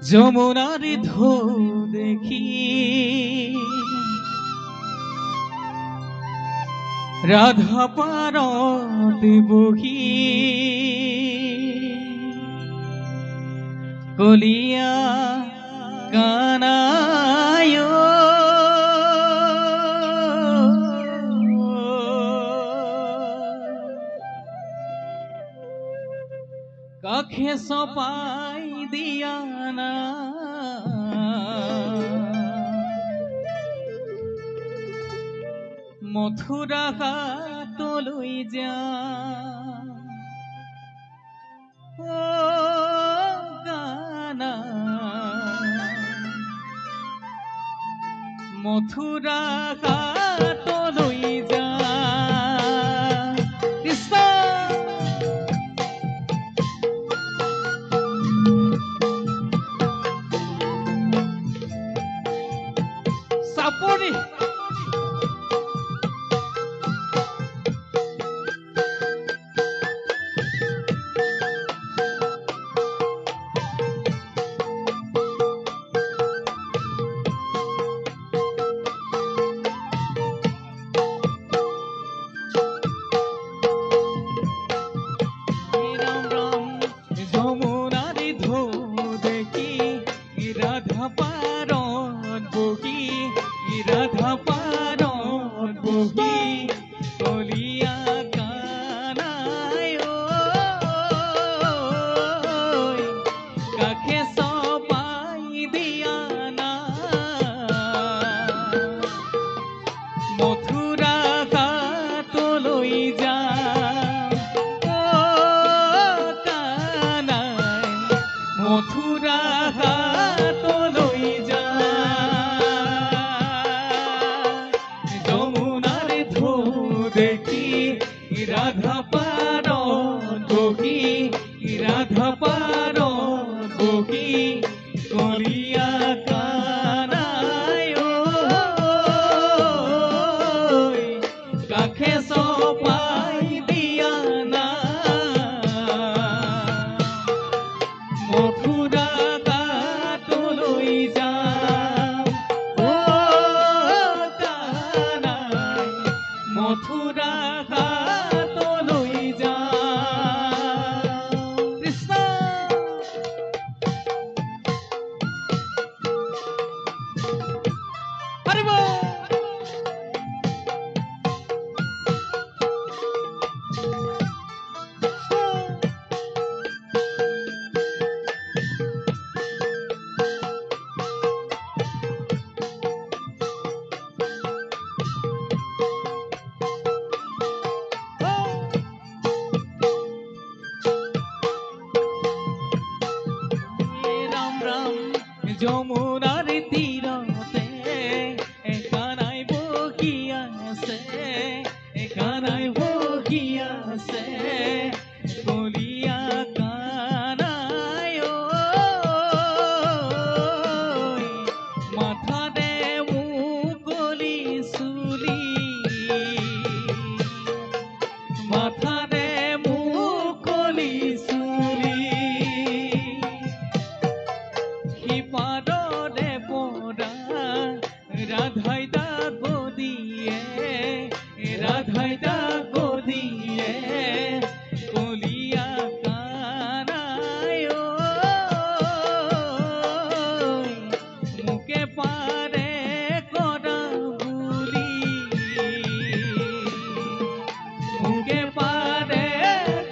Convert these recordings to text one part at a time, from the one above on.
যমুনার ঢৌ দেখি রাধা পারতে বহি কলিয়া কানায় কাখে সপাই দিয়া না মথুরা হাতলৈ যা ও গানা মথুরা হাতলৈ যা কৃষ্ণ সাপৰি রাধা পারন বহি কলিয়া কানায় কাখে সপাই দিয়া না মথুরা হাতলৈ যা ও কানায় মথুরা হাতলৈ যা দেখি রাধা পারন বহি রাধা পারন বহি কলিয়া কানায় কাখে সপাই দিয়া না মথুরা হাতলৈ যা মথুরা হাতলৈ যা কৃষ্ণ হৰি বল যমুনার তীরতে এখানায় বহিয়া আছে এখানায় বহিয়া আছে কলিয়া কানায় মাথাতে মুকলি চুলি মাথাতে মুকলি চুলি পাদরে পড়া রাধাই দাগ দিয়ে রাধাই দাগ দিয়ে কলিয়া কানায় মুখে পারে করা বুলি মুখে পারে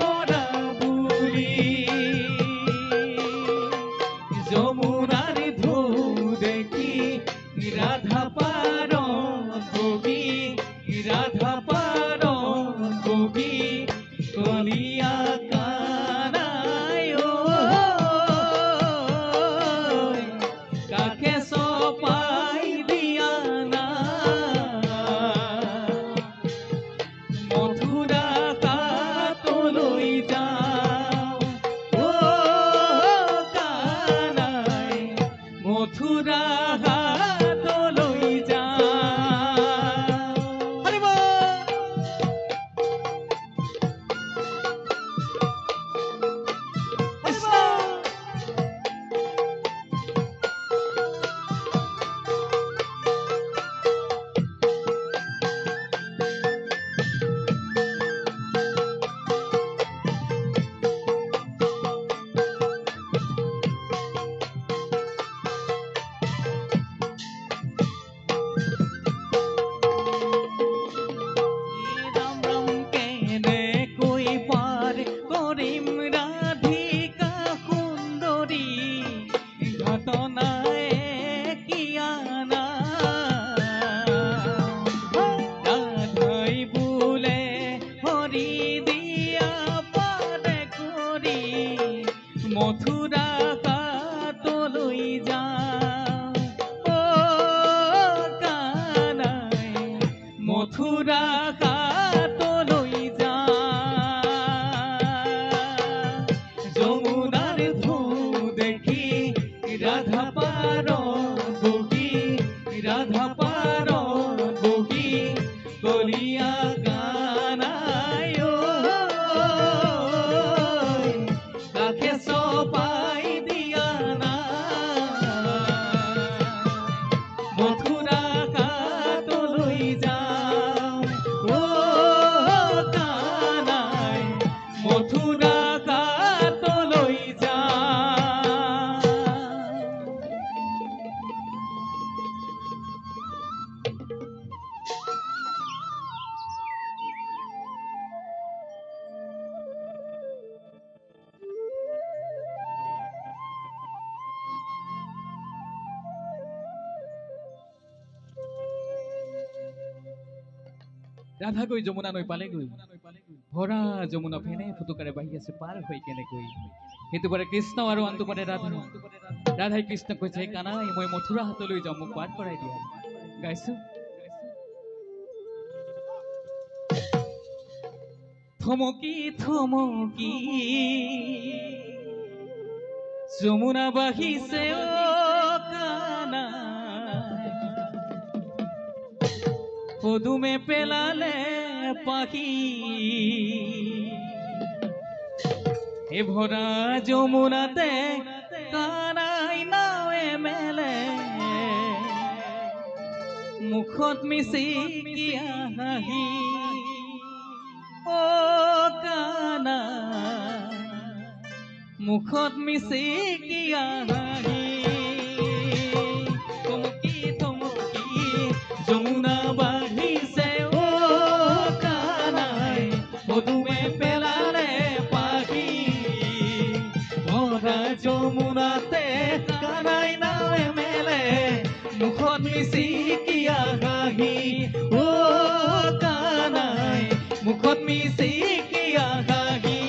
করা বুলি যমুনার ঢৌ দেখি রাধা পারন বহি রাধা পারন বহি কলিয়া কানায় কাখে সপাই দিয়া না মথুরা হাতলৈ যা মথুরা হাতলৈ যা হৰি বল রাধা পারত বহি রাধা পারত বহি কলিয়া গানায় কাকে সপাই দিয়া না মথুরা ঘাটলৈ যাম ও কানাই মথুরা ঘাটলৈ যাম। ৰাধা গৈ যমুনা নৈ পালেগৈ ভৰা যমুনা ফেনে ফুটুকাৰে বাঢ়ি আছে পাৰ হৈ কেনেকৈ সেইটো পাৰে কৃষ্ণ আৰু আনটো পাৰে ৰাধা ৰাধাই কৃষ্ণক কৈছে কানাই মই মথুৰা হাতলৈ যাওঁ মোক পাৰ কৰাই দিয়া গাইছো থমকি থমকি যমুনা বাঢ়িছে অ কানাই পদুমে পেলালে পাখি হে ভরা যমুনাতে কানাই নাৱে মেলে মুখত মিচিকিয়া হাঁহি ও কানা মুখত মিচিকিয়া হাঁহি থমকি থমকি যমুনা বাঢ়িছে ও কানাই পদুমে পেলালে পাখি ভৰা যমুনাতে কানাই নাৱে মেলে মুখত মিচিকিয়া হাঁহি ও কানাই মুখত মিচিকিয়া হাঁহি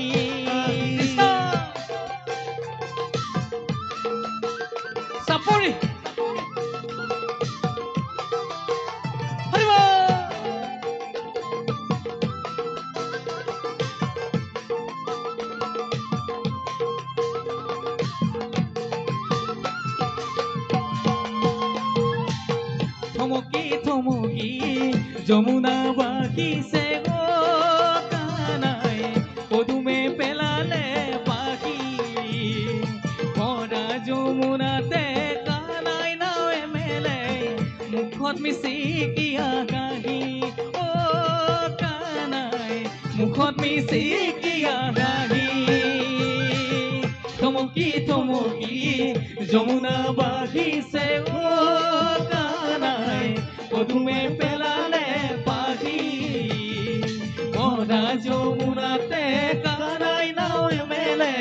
চাপৰি থমকি থমকি যমুনা বাঢ়িছে ও কানাই পদুমে পেলালে পাখি ভৰা যমুনাতে কানাই নাৱে মেলে মুখত মিচিকিয়া হাঁহি ও কানাই মুখত মিচিকিয়া হাঁহি থমকি থমকি যমুনা বাঢ়িছে ও কানাই পদুমে পেলালে পাখি ভৰা যমুনাতে কানাই নাৱে মেলে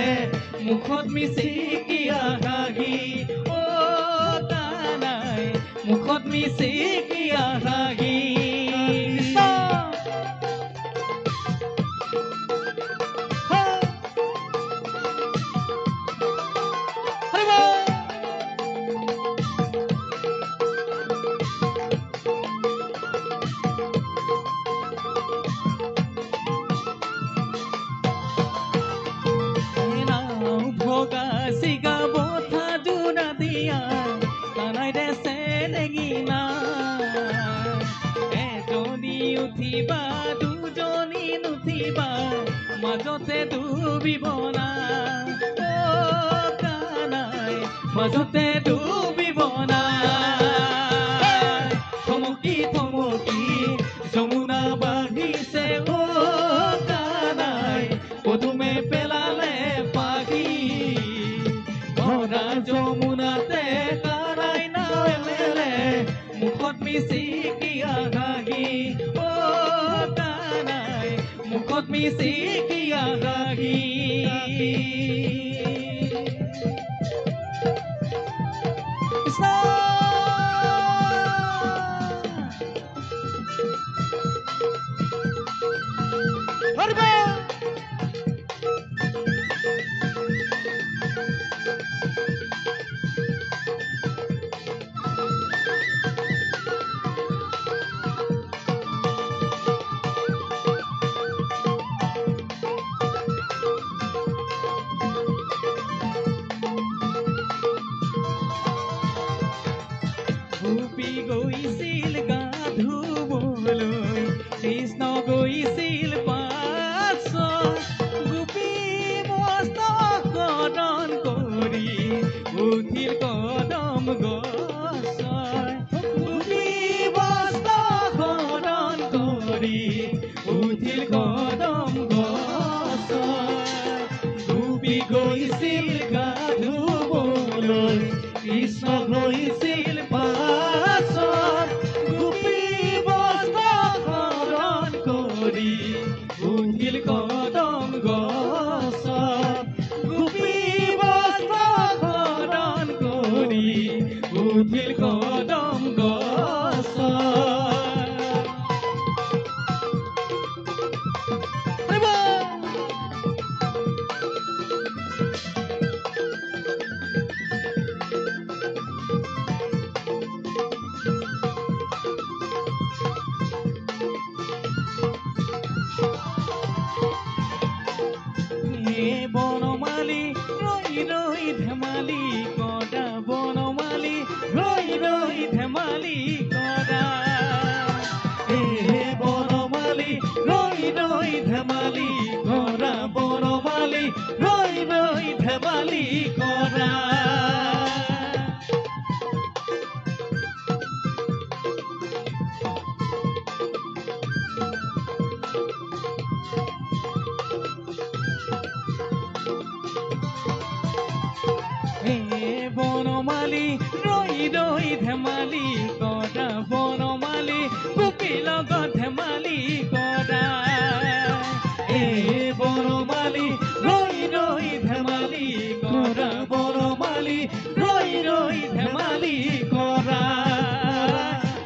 মুখত মিচিকিয়া হাঁহি ও কানাই মুখত মিচিকিয়া হাঁহি ভোগা সিগা বোথা জুড়া দিয়া কানাই দেশে নেগিনা এজনী উঠিবা দুজনী নুঠিবা মাজতে ডুবিব না ও কানাই মাজতে ডুবিব না থমকি থমকি যমুনা বাঢ়িছে ও কানাই পদুমে পেলালে পাখি ভৰা যমুনাতে কানাই নাৱে মেলে মুখত মিচিকিয়া হাঁহি ও কানাই মুখত মিচিকিয়া হাঁহি গৈছিল গা ধুবলৈ কৃষ্ণ গৈছিল পাছত গোপী মস্তক গদন কৰি উঠিল কদম গছৰ গোপী মস্তক গদন কৰি উঠিল কদম গছৰ গোপী গৈছিল গা ধুবলৈ কৃষ্ণ গৈছিল পাছত গোপী মস্তক গদন কৰি উঠিল কদম গছত গোপী মস্তক গদন কৰি উঠিল কদম গছত বনমালী ৰৈ ৰৈ ধেমালি কৰা বনমালী ৰৈ ৰৈ ধেমালি কৰা বনমালী ৰৈ ৰৈ ধেমালি কৰা বনমালী ৰৈ ৰৈ ধেমালি কৰা বনমালী ৰৈ ৰৈ ধেমালি কৰা বনমালী গোপীৰ লগত ধেমালি কৰা বনমালী ৰৈ ৰৈ ধেমালি কৰা বনমালী ৰৈ ৰৈ ধেমালি কৰা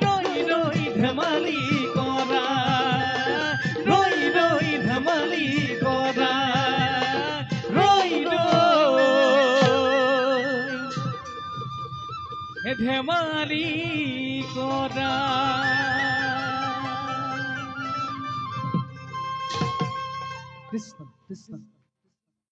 ৰৈ ৰৈ ধেমালি কৰা ৰৈ ৰৈ ধেমালি কৰা ধেমালি কৰা কৃষ্ণ কৃষ্ণ